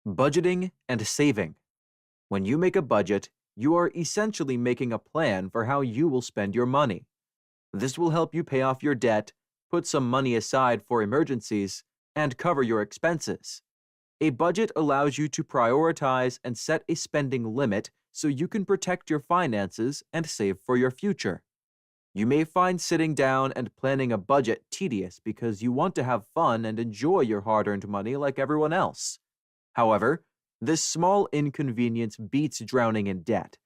Budgeting and saving. When you make a budget, you are essentially making a plan for how you will spend your money. This will help you pay off your debt, put some money aside for emergencies, and cover your expenses. A budget allows you to prioritize and set a spending limit so you can protect your finances and save for your future. You may find sitting down and planning a budget tedious because you want to have fun and enjoy your hard earned money like everyone else. However, this small inconvenience beats drowning in debt,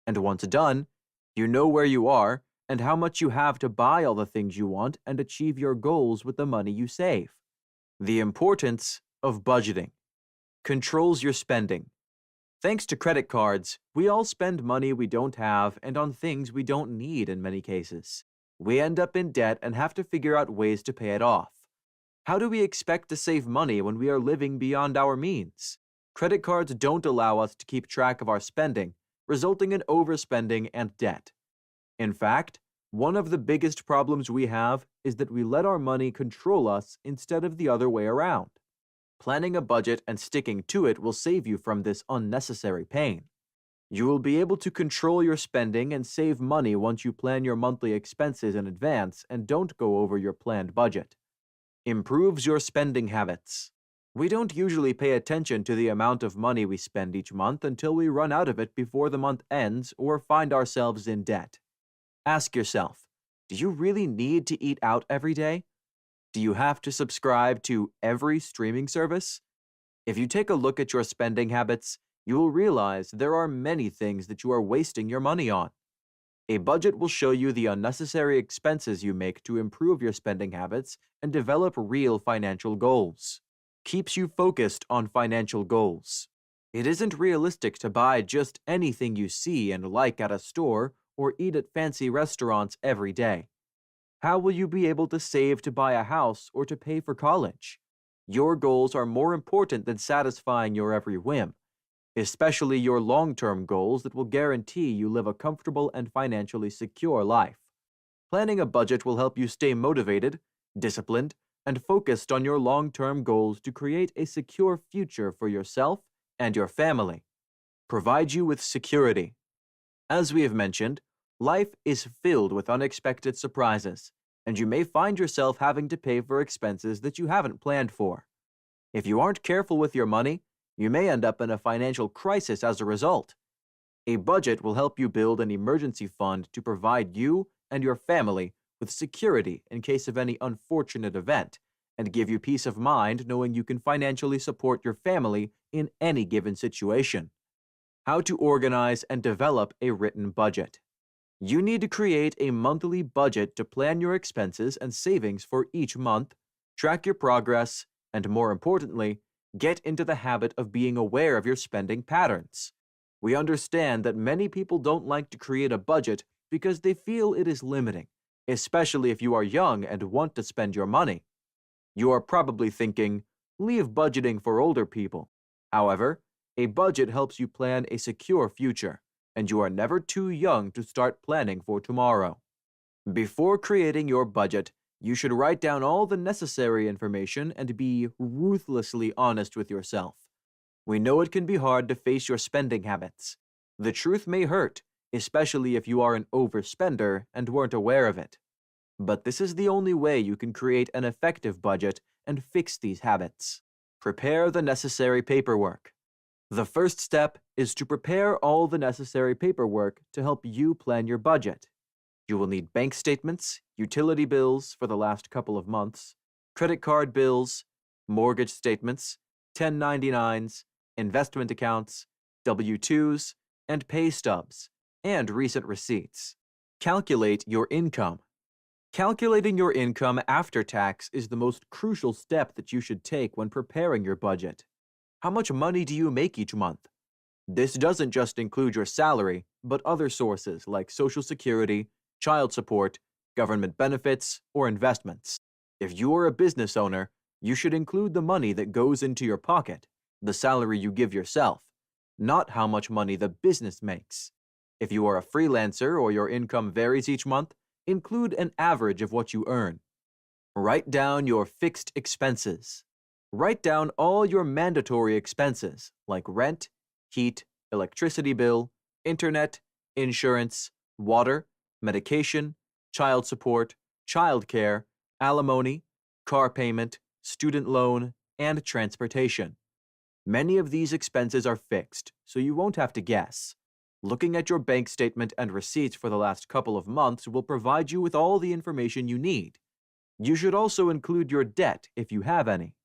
and once done, you know where you are and how much you have to buy all the things you want and achieve your goals with the money you save. The importance of budgeting controls your spending. Thanks to credit cards, we all spend money we don't have and on things we don't need in many cases. We end up in debt and have to figure out ways to pay it off. How do we expect to save money when we are living beyond our means? Credit cards don't allow us to keep track of our spending, resulting in overspending and debt. In fact, one of the biggest problems we have is that we let our money control us instead of the other way around. Planning a budget and sticking to it will save you from this unnecessary pain. You will be able to control your spending and save money once you plan your monthly expenses in advance and don't go over your planned budget. Improves your spending habits. We don't usually pay attention to the amount of money we spend each month until we run out of it before the month ends or find ourselves in debt. Ask yourself, do you really need to eat out every day? Do you have to subscribe to every streaming service? If you take a look at your spending habits, you will realize there are many things that you are wasting your money on. A budget will show you the unnecessary expenses you make to improve your spending habits and develop real financial goals. Keeps you focused on financial goals. It isn't realistic to buy just anything you see and like at a store or eat at fancy restaurants every day. How will you be able to save to buy a house or to pay for college? Your goals are more important than satisfying your every whim, especially your long-term goals that will guarantee you live a comfortable and financially secure life. Planning a budget will help you stay motivated, disciplined, and focused on your long-term goals to create a secure future for yourself and your family. Provide you with security. As we have mentioned, life is filled with unexpected surprises, and you may find yourself having to pay for expenses that you haven't planned for. If you aren't careful with your money, you may end up in a financial crisis as a result. A budget will help you build an emergency fund to provide you and your family with security in case of any unfortunate event, and give you peace of mind knowing you can financially support your family in any given situation. How to organize and develop a written budget. You need to create a monthly budget to plan your expenses and savings for each month, track your progress, and more importantly, get into the habit of being aware of your spending patterns. We understand that many people don't like to create a budget because they feel it is limiting, especially if you are young and want to spend your money. You are probably thinking, leave budgeting for older people. However, a budget helps you plan a secure future, and you are never too young to start planning for tomorrow. Before creating your budget, you should write down all the necessary information and be ruthlessly honest with yourself. We know it can be hard to face your spending habits. The truth may hurt, especially if you are an overspender and weren't aware of it. But this is the only way you can create an effective budget and fix these habits. Prepare the necessary paperwork. The first step is to prepare all the necessary paperwork to help you plan your budget. You will need bank statements, utility bills for the last couple of months, credit card bills, mortgage statements, 1099s, investment accounts, W-2s, and pay stubs, and recent receipts. Calculate your income. Calculating your income after tax is the most crucial step that you should take when preparing your budget. How much money do you make each month? This doesn't just include your salary, but other sources like Social Security, child support, government benefits, or investments. If you are a business owner, you should include the money that goes into your pocket, the salary you give yourself, not how much money the business makes. If you are a freelancer or your income varies each month, include an average of what you earn. Write down your fixed expenses. Write down all your mandatory expenses like rent, heat, electricity bill, internet, insurance, water, medication, child support, childcare, alimony, car payment, student loan, and transportation. Many of these expenses are fixed, so you won't have to guess. Looking at your bank statement and receipts for the last couple of months will provide you with all the information you need. You should also include your debt if you have any.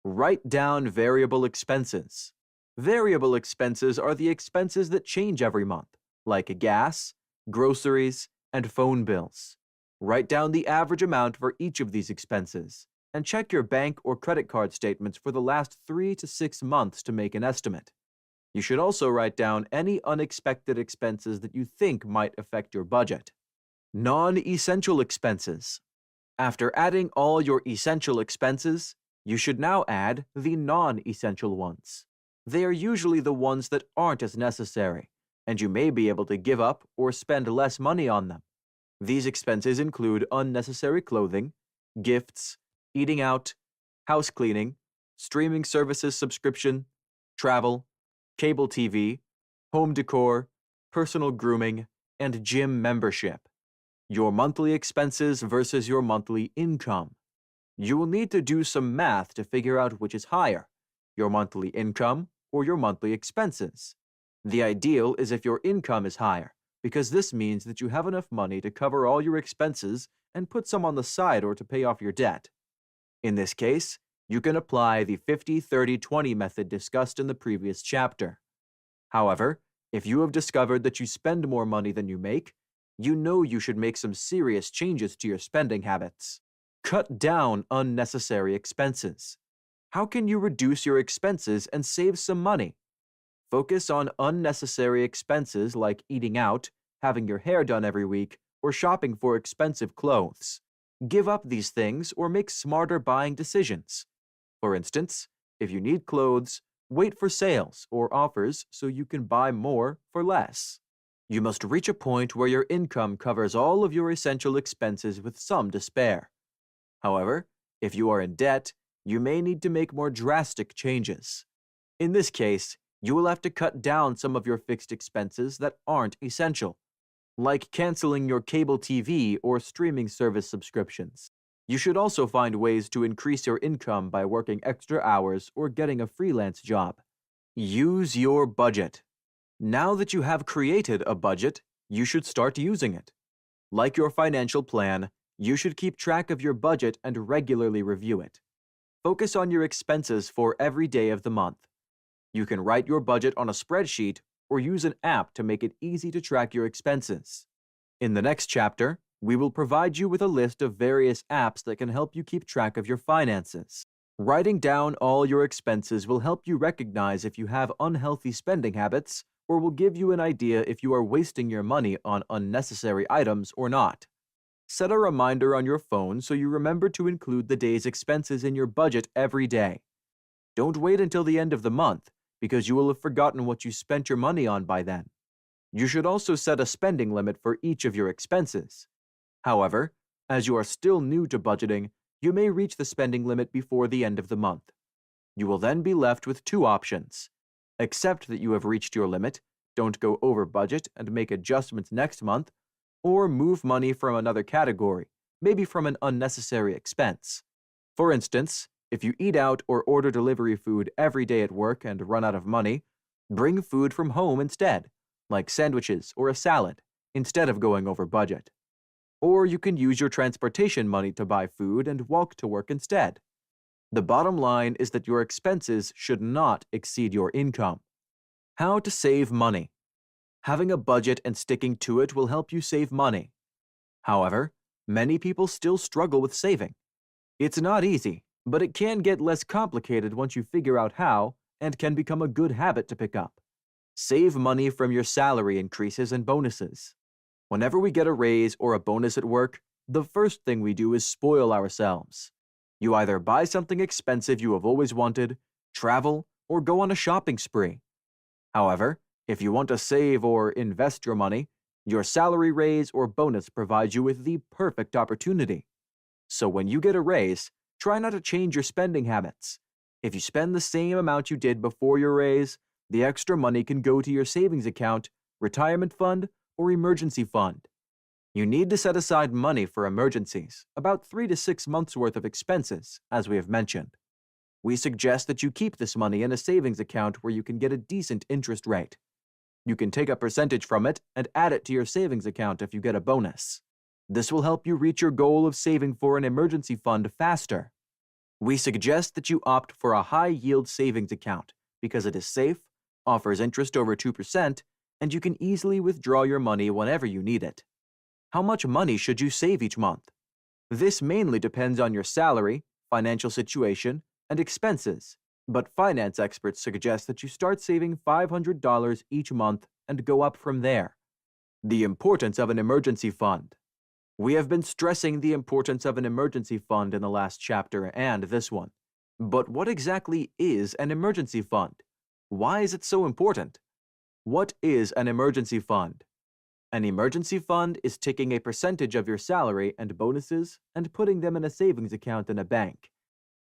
Write down variable expenses. Variable expenses are the expenses that change every month, like gas, groceries, and phone bills. Write down the average amount for each of these expenses, and check your bank or credit card statements for the last 3 to 6 months to make an estimate. You should also write down any unexpected expenses that you think might affect your budget. Non-essential expenses. After adding all your essential expenses, you should now add the non-essential ones. They are usually the ones that aren't as necessary, and you may be able to give up or spend less money on them. These expenses include unnecessary clothing, gifts, eating out, house cleaning, streaming services subscription, travel, cable TV, home decor, personal grooming, and gym membership. Your monthly expenses versus your monthly income. You will need to do some math to figure out which is higher, your monthly income or your monthly expenses. The ideal is if your income is higher, because this means that you have enough money to cover all your expenses and put some on the side or to pay off your debt. In this case, you can apply the 50-30-20 method discussed in the previous chapter. However, if you have discovered that you spend more money than you make, you know you should make some serious changes to your spending habits. Cut down unnecessary expenses. How can you reduce your expenses and save some money? Focus on unnecessary expenses like eating out, having your hair done every week, or shopping for expensive clothes. Give up these things or make smarter buying decisions. For instance, if you need clothes, wait for sales or offers so you can buy more for less. You must reach a point where your income covers all of your essential expenses with some to spare. However, if you are in debt, you may need to make more drastic changes. In this case, you will have to cut down some of your fixed expenses that aren't essential, like canceling your cable TV or streaming service subscriptions. You should also find ways to increase your income by working extra hours or getting a freelance job. Use your budget. Now that you have created a budget, you should start using it. Like your financial plan, you should keep track of your budget and regularly review it. Focus on your expenses for every day of the month. You can write your budget on a spreadsheet or use an app to make it easy to track your expenses. In the next chapter, we will provide you with a list of various apps that can help you keep track of your finances. Writing down all your expenses will help you recognize if you have unhealthy spending habits or will give you an idea if you are wasting your money on unnecessary items or not. Set a reminder on your phone so you remember to include the day's expenses in your budget every day. Don't wait until the end of the month, because you will have forgotten what you spent your money on by then. You should also set a spending limit for each of your expenses. However, as you are still new to budgeting, you may reach the spending limit before the end of the month. You will then be left with two options. Accept that you have reached your limit, don't go over budget and make adjustments next month, or move money from another category, maybe from an unnecessary expense. For instance, if you eat out or order delivery food every day at work and run out of money, bring food from home instead, like sandwiches or a salad, instead of going over budget. Or you can use your transportation money to buy food and walk to work instead. The bottom line is that your expenses should not exceed your income. How to save money. Having a budget and sticking to it will help you save money. However, many people still struggle with saving. It's not easy, but it can get less complicated once you figure out how and can become a good habit to pick up. Save money from your salary increases and bonuses. Whenever we get a raise or a bonus at work, the first thing we do is spoil ourselves. You either buy something expensive you have always wanted, travel, or go on a shopping spree. However, if you want to save or invest your money, your salary raise or bonus provides you with the perfect opportunity. So when you get a raise, try not to change your spending habits. If you spend the same amount you did before your raise, the extra money can go to your savings account, retirement fund, or emergency fund. You need to set aside money for emergencies, about 3 to 6 months worth of expenses, as we have mentioned. We suggest that you keep this money in a savings account where you can get a decent interest rate. You can take a percentage from it and add it to your savings account if you get a bonus. This will help you reach your goal of saving for an emergency fund faster. We suggest that you opt for a high-yield savings account because it is safe, offers interest over 2%, and you can easily withdraw your money whenever you need it. How much money should you save each month? This mainly depends on your salary, financial situation, and expenses, but finance experts suggest that you start saving $500 each month and go up from there. The importance of an emergency fund. We have been stressing the importance of an emergency fund in the last chapter and this one. But what exactly is an emergency fund? Why is it so important? What is an emergency fund? An emergency fund is taking a percentage of your salary and bonuses and putting them in a savings account in a bank.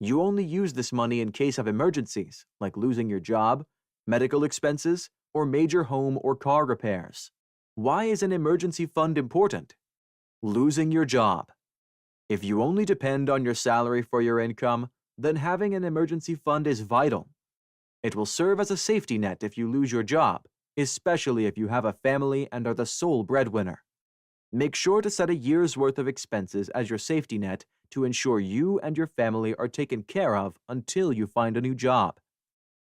You only use this money in case of emergencies, like losing your job, medical expenses, or major home or car repairs. Why is an emergency fund important? Losing your job. If you only depend on your salary for your income, then having an emergency fund is vital. It will serve as a safety net if you lose your job, especially if you have a family and are the sole breadwinner. Make sure to set a year's worth of expenses as your safety net to ensure you and your family are taken care of until you find a new job.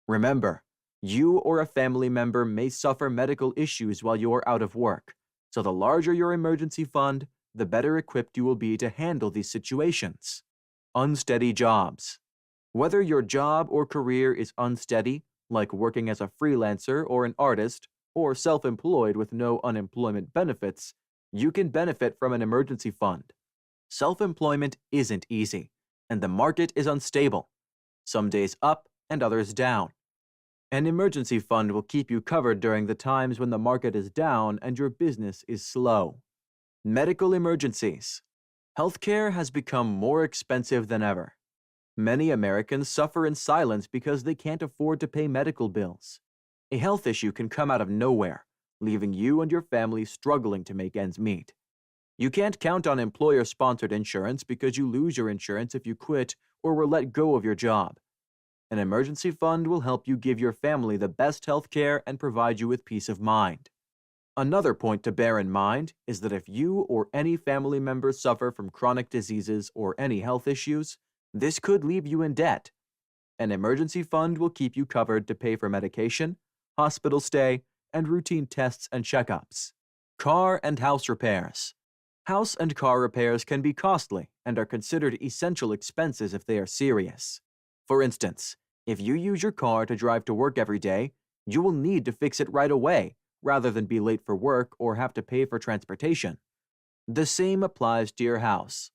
Remember, you or a family member may suffer medical issues while you are out of work, so the larger your emergency fund, the better equipped you will be to handle these situations. Unsteady jobs. Whether your job or career is unsteady, like working as a freelancer or an artist, or self-employed with no unemployment benefits, you can benefit from an emergency fund. Self-employment isn't easy, and the market is unstable, some days up and others down. An emergency fund will keep you covered during the times when the market is down and your business is slow. Medical emergencies. Healthcare has become more expensive than ever. Many Americans suffer in silence because they can't afford to pay medical bills. A health issue can come out of nowhere, leaving you and your family struggling to make ends meet. You can't count on employer-sponsored insurance because you lose your insurance if you quit or were let go of your job. An emergency fund will help you give your family the best health care and provide you with peace of mind. Another point to bear in mind is that if you or any family member suffer from chronic diseases or any health issues, this could leave you in debt. An emergency fund will keep you covered to pay for medication, hospital stay, and routine tests and checkups. Car and house repairs. House and car repairs can be costly and are considered essential expenses if they are serious. For instance, if you use your car to drive to work every day, you will need to fix it right away rather than be late for work or have to pay for transportation. The same applies to your house.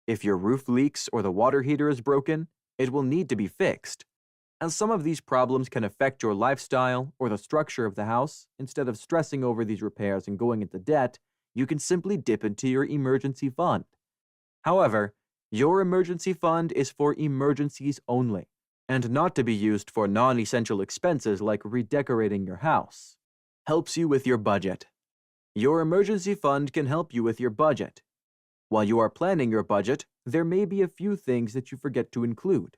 If your roof leaks or the water heater is broken, it will need to be fixed. As some of these problems can affect your lifestyle or the structure of the house, instead of stressing over these repairs and going into debt, you can simply dip into your emergency fund. However, your emergency fund is for emergencies only, and not to be used for non-essential expenses like redecorating your house. Helps you with your budget. Your emergency fund can help you with your budget. While you are planning your budget, there may be a few things that you forget to include.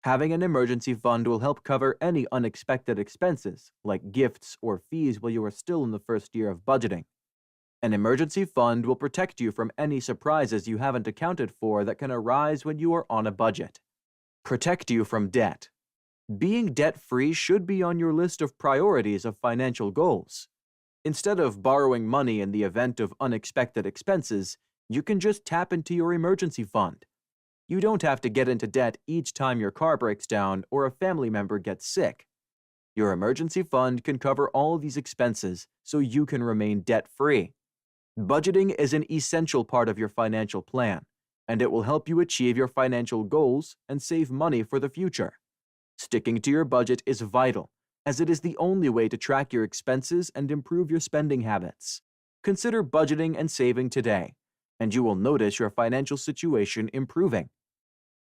Having an emergency fund will help cover any unexpected expenses, like gifts or fees while you are still in the first year of budgeting. An emergency fund will protect you from any surprises you haven't accounted for that can arise when you are on a budget. Protect you from debt. Being debt-free should be on your list of priorities of financial goals. Instead of borrowing money in the event of unexpected expenses, you can just tap into your emergency fund. You don't have to get into debt each time your car breaks down or a family member gets sick. Your emergency fund can cover all these expenses so you can remain debt-free. Budgeting is an essential part of your financial plan, and it will help you achieve your financial goals and save money for the future. Sticking to your budget is vital, as it is the only way to track your expenses and improve your spending habits. Consider budgeting and saving today, and you will notice your financial situation improving.